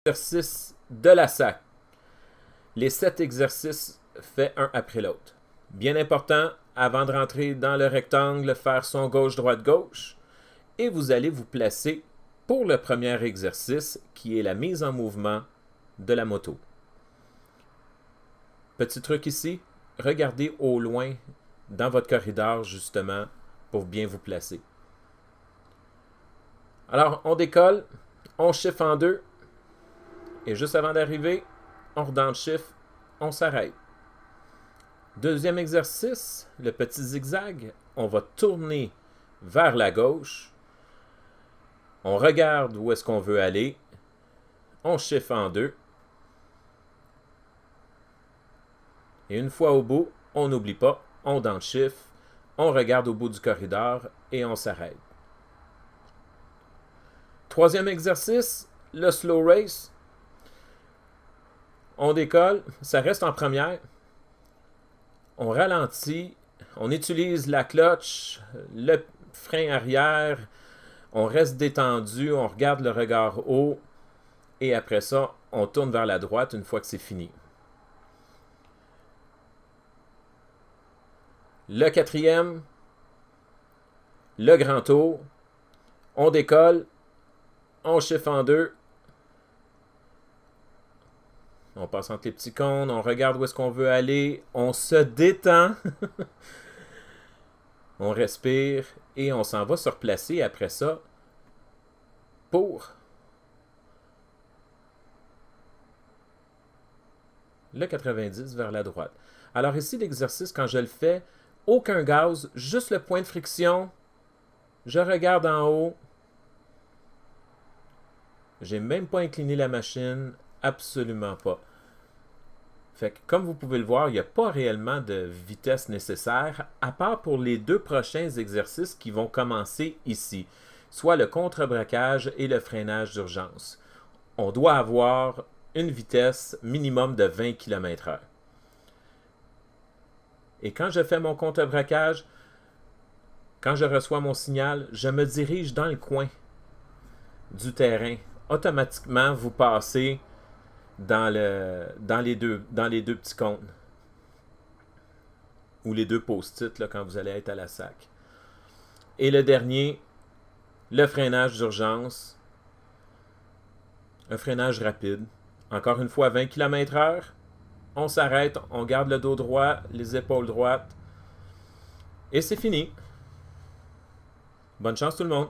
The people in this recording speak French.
exercices de la SAC. Les 7 exercices faits un après l'autre. Bien important, avant de rentrer dans le rectangle, faire son gauche-droite-gauche. Et vous allez vous placer pour le premier exercice qui est la mise en mouvement de la moto. Petit truc ici, regardez au loin dans votre corridor justement pour bien vous placer. Alors, on décolle, on chiffre en deux et juste avant d'arriver, on redonne le chiffre, on s'arrête. Deuxième exercice, le petit zigzag, on va tourner vers la gauche, on regarde où est-ce qu'on veut aller, on chiffre en deux et une fois au bout, on n'oublie pas, on donne le chiffre, on regarde au bout du corridor et on s'arrête. Troisième exercice, le slow race. On décolle, ça reste en première. On ralentit, on utilise la clutch, le frein arrière, on reste détendu, on regarde le regard haut et après ça, on tourne vers la droite une fois que c'est fini. Le quatrième, le grand tour. On décolle, on chiffre en deux. On passe entre les petits cônes, on regarde où est-ce qu'on veut aller, on se détend, on respire et on s'en va se replacer après ça pour le 90 vers la droite. Alors ici, l'exercice, quand je le fais, aucun gaz, juste le point de friction, je regarde en haut, j'ai même pas incliné la machine, absolument pas. Fait que, comme vous pouvez le voir, il n'y a pas réellement de vitesse nécessaire, à part pour les deux prochains exercices qui vont commencer ici, soit le contre-braquage et le freinage d'urgence. On doit avoir une vitesse minimum de 20 km/h. Et quand je fais mon contre-braquage, quand je reçois mon signal, je me dirige dans le coin du terrain. Automatiquement, vous passez dans les deux petits cônes. Ou les deux post-it là, quand vous allez être à la SAC. Et le dernier, le freinage d'urgence. Un freinage rapide. Encore une fois, 20 km/h. On s'arrête, on garde le dos droit, les épaules droites. Et c'est fini. Bonne chance tout le monde.